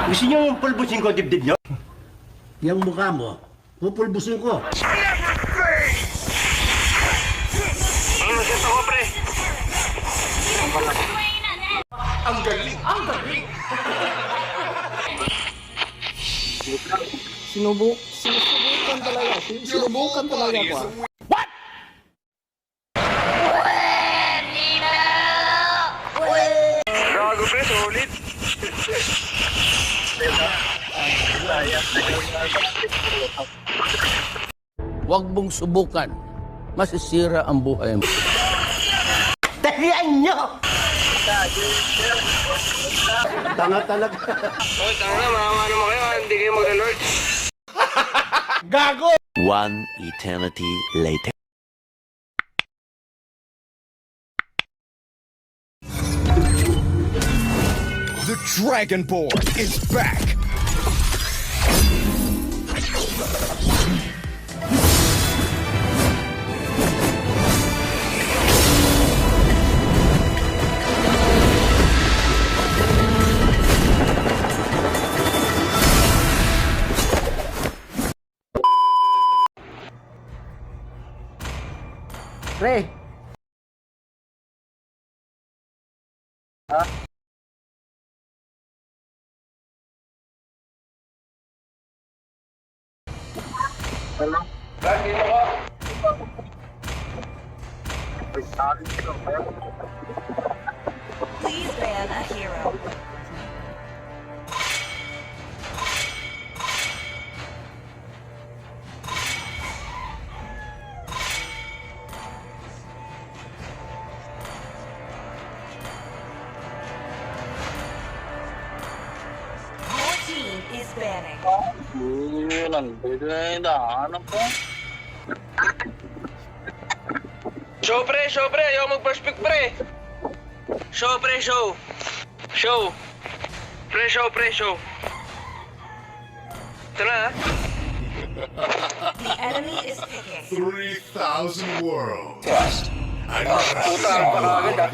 Gusto niyo pulbusin ko ang dibdib niyo? Yung mukha mo, pupulbusin ko. Ano siya ako, pre? Ang galing! Ang galing! Sinubukan talaga. Sinubukan talaga ko. Gago, pre, solid. Huwag mong subukan. Masisira ang buhay mo. Tahiyan niyo! Tanga talaga. Hoy, tanga na, mama naman kayo, hindi kayo mag-alert. Gago! One eternity later. The Dragonborn is back! Pre, Please ban a hero. Your team is banning. Show pre, ayaw mag-first pick pre. Show pre, show. Show. Pre, show. Ito na, ha? The enemy is picking. 3,000 worlds. I'm Puta, ang pakagad, ah.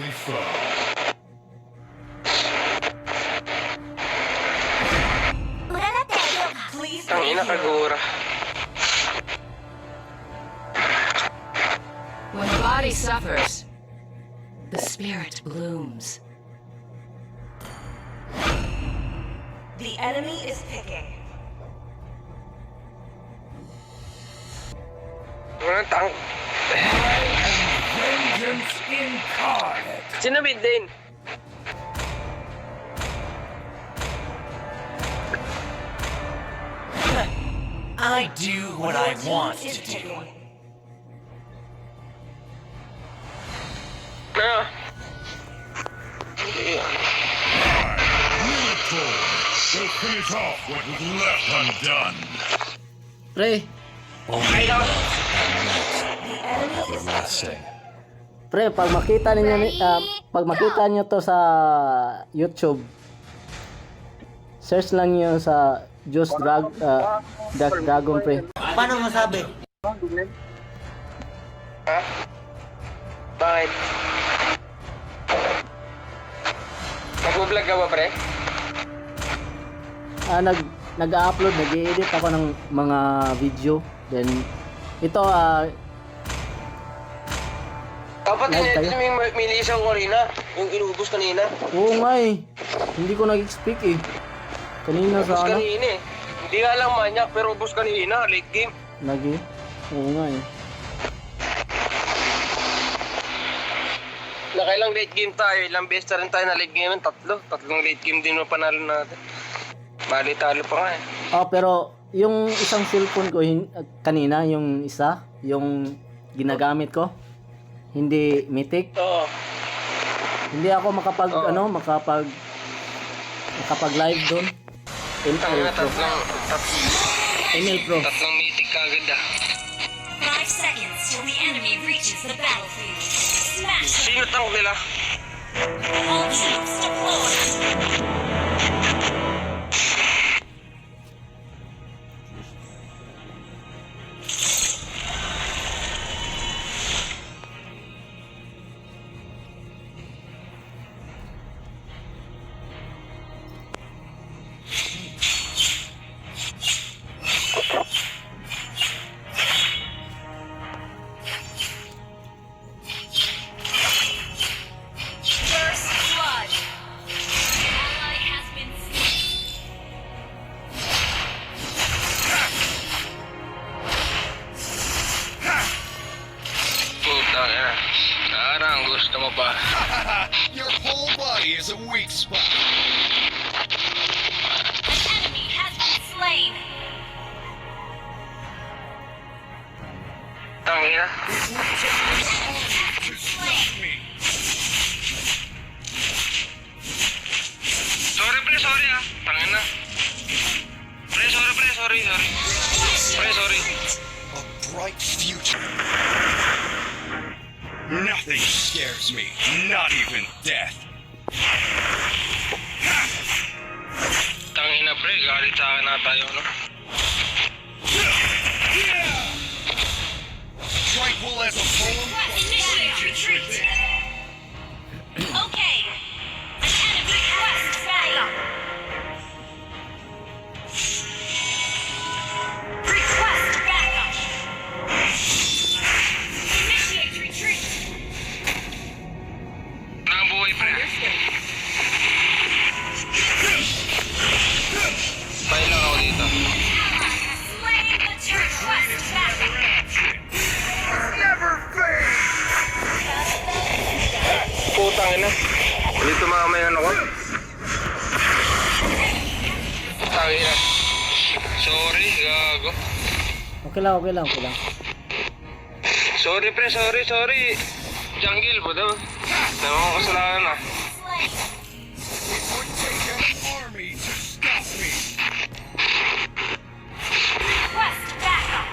Please ban Tangina, a hero. kagura. When the body suffers, the spirit blooms. The enemy is picking. Ano tang... Vengeance incarnate! Sinabit din. I do what I want Is to do. picking. Ah. They'll finish off what was left undone. pre, The enemy is picking. pre, pag makita niyo to sa YouTube, search lang niyo sa Dark Dragon, pre. Paano masabi? Ha? Bakit? Nag-vlog ka ba, pre? Nag-upload, nag-edit ako ng mga video. Then ito Dapat Live din tayo? yung milisang kanina. Yung inubos kanina. oo nga eh. Hindi ko nag-speak eh. Kanina Ubos sa ano? kanina eh. Hindi nga lang manyak, pero ubos kanina. Late game. Lagi. Oo nga eh. Nakailang late game tayo. Ilang beses na rin tayo na late game. Tatlong late game din yung panalo natin. Bali talo pa nga eh. Pero yung isang cellphone ko kanina, yung isa, yung ginagamit ko, hindi Mythic. Oo. Hindi ako makapag Oo. makapag live doon. Ang ML Pro. ML Pro. Tatlong meeting kagad ah. 5 seconds till the enemy reaches the battlefield. Smash them. Sino tank nila? All troops deployed. ah. Sorry pre, sorry ah. Tangin na. Pre, sorry. Pre, sorry. A bright future. Nothing scares me, not even death. Tangin na pre, galit sa akin na tayo, no? Tranquil as a poem. Initiate retreat. Okay. An enemy request backup. Request backup. Initiate retreat. Nakabuhay pre. Pahin lang ako dito. Slain the request backup. Never fade. Putang ina. Dito mamaya ano ko. Tangin na. Sorry, gago. Okay lang. Sorry pre, sorry. Jungle po daw. Tama ko kasalanan na. It would take an army to stop me. Request backup.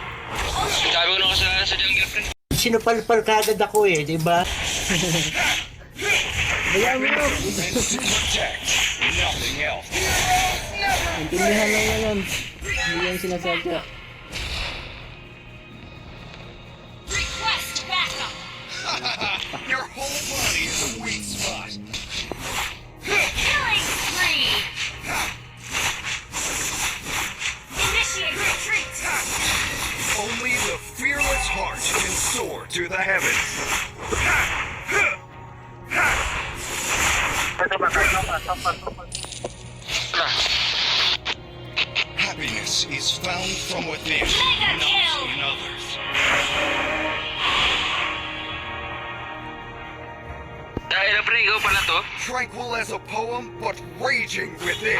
Sabi ko na kasalanan sa jungle pre. Sinupalpal kagad ako eh, di ba? Bayaan mo na. To protect, nothing else. Intindihan lang yan. Hindi yan sinasadya. Request backup. Your whole body is a weak spot. Killing spree. Initiate retreat. Only the fearless heart can soar to the heavens. Happiness is found from within, Mega not kill. in others. Dahil na pre, ikaw pala to. Tranquil as a poem, but raging within.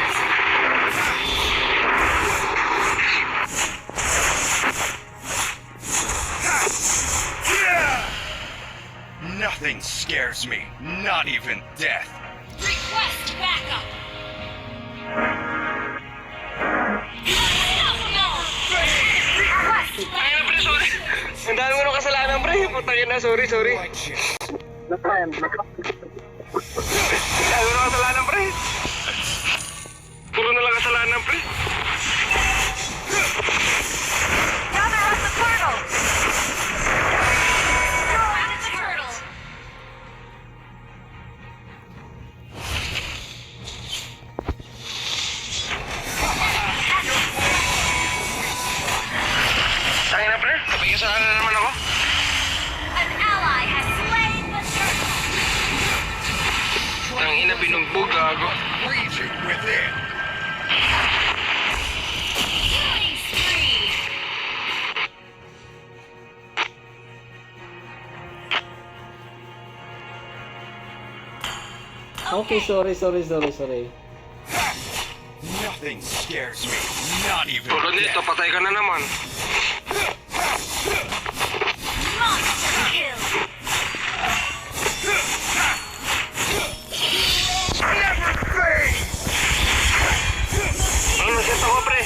Nothing scares me, not even death. Request backup. Unstoppable. Request Ay na backup. pre, sorry. Ang dami ko ng kasalanan pre. Putang ina, sorry. Righteous. Ang dami ko ng kasalanan pre. Puro na lang kasalanan pre. Gather up the portal. Throw out the turtle. Tangin na pre, kapag kasalanan na naman ako. An ally has slain the turtle. Tangin na binugbog gago. Raging within. Killing spree. Okay, sorry. Nothing scares me, not even Puro dito, death. patay ka na naman. Monster kill. Never fade. Ano, naset ako pre.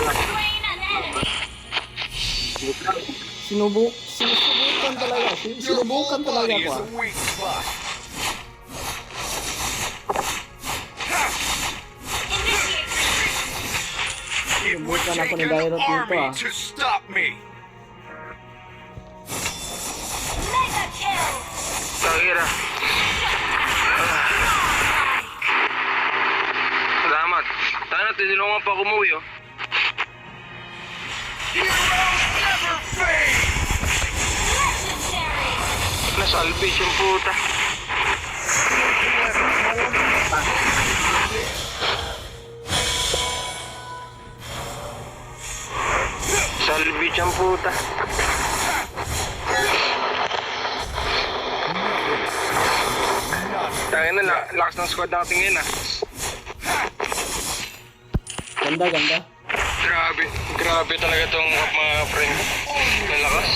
Slain an enemy. Sinusubukan talaga. Sinubukan talaga Body ako. is a weak spot. Initiate retreat. It would Sinubukan ako take ni an Dairo dito army ah. to stop me. Mega kill. Tangin na. Salamat. Sana tinulungan pa kumuwi oh. Heroes never fade. Legendary. Nasalvage yung puta. Salvage ang puta. Tangin na, lakas ng squad natin ngayon ah. Ganda. Grabe talaga tong mga friend ko. Malakas.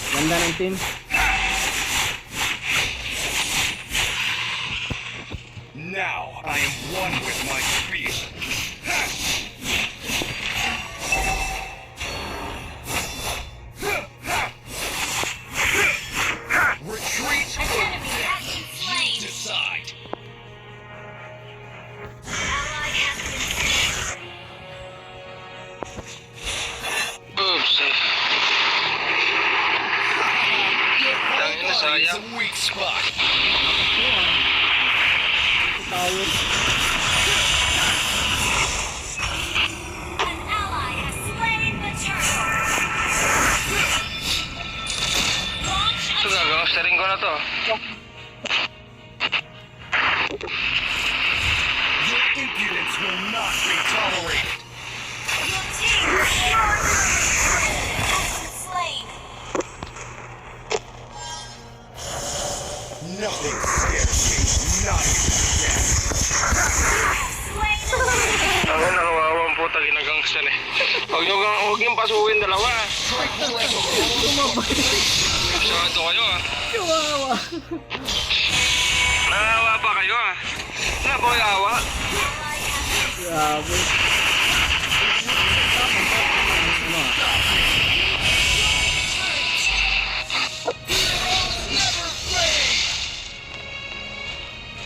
Ganda ng team. Now I am one with my speed. Retreat. Enemy has been slain. Decide. Ally has been slain. Oops. Tangin na sayang. It's a weak spot. Tower. An ally has slain the turtle. Launch Ito gagawastarin ko na to. Your impudence will not be tolerated. your team has been slain. Nothing scares me. Not even death. Slain the turtle. Tangin na kawawang puta ginagangstan eh. Huwag niyong pasukin dalawa. Masyado kayo ah. Kawawa. Naawa pa kayo ah. Na boy awa. Grabe.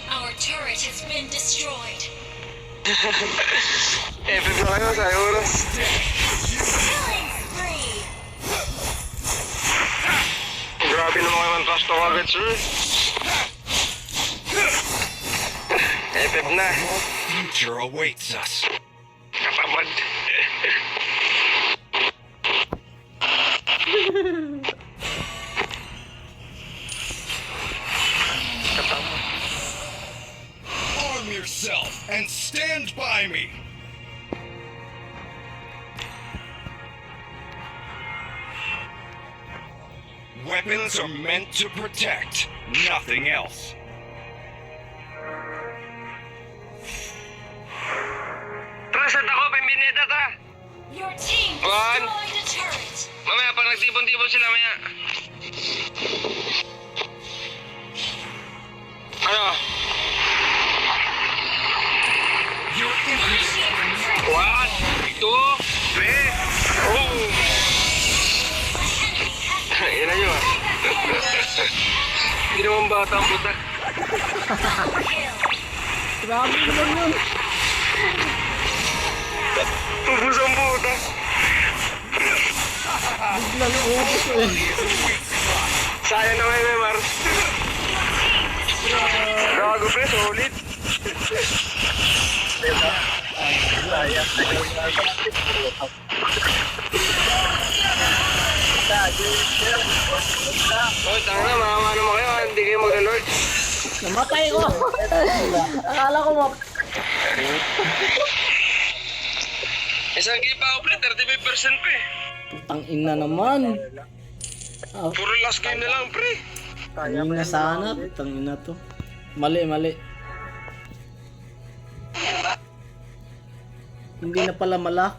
Our turret has been destroyed. Epic na kayo sa oras. Killing spree. Grabe naman kayo man trust to agad sir. Epic na. Future awaits us. Katamad. Arm yourself and stand by me. Weapons are meant to protect, nothing else. Tara, sad ako, Pimbineta, tara. Your team One. destroyed a turret. Mamaya, pag nagtipon-tipon sila, maya. Ano? Your impudence will not 1, 2, 3, oh! Yan na yun. Hindi naman bata ang puta. Grabe naman yun. Ubus ang puta. Biglang ubos eh. Sayang na may Mar. Gago pre, solid. Oy, tanga na, mama naman kayo, hindi kayo mag-alert. Namatay ko. Akala ko Isang kipa ako pre, 35% pre. putang ina naman. Ah, Puro last game na lang pre. kanina sana. Putang ina to. Mali. Hindi na pala malak.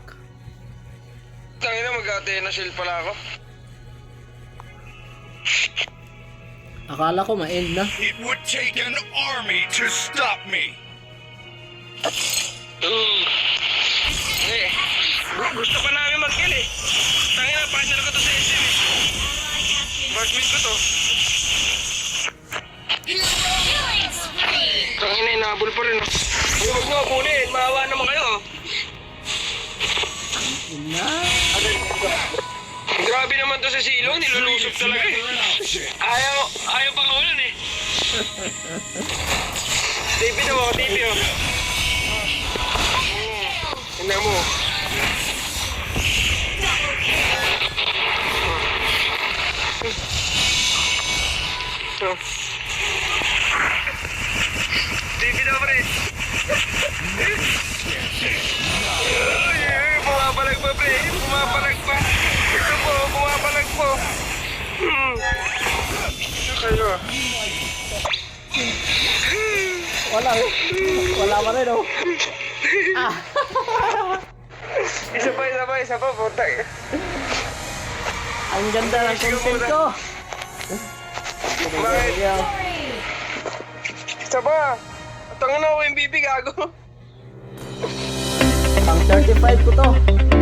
Tangina, mag-Athena shield pala ako. Akala ko ma-end na. It would take an army to stop me. Eh, gusto pa namin mag-kill eh. Tangina, partner ko to sa SM eh. First meet ko to. Killing spree. Tangina, inahabol pa rin. Huwag nyo kunin, maawa naman kayo. Ina. Grabe naman to sa silong, nilulusog talaga eh. Ayaw pa kawalan eh. TP na mo, TP oh. Tingnan mo. TP na pre. Ay, pumapalag pa pre, pumapalag pa. Ito po, pumapalag po. Kayo. Wala pa rin oh. Isa pa, puta. Ang ganda ng content ko. Bakit? Isa pa. Tangin na ako yung bibi, gago. Pang 35 ko to.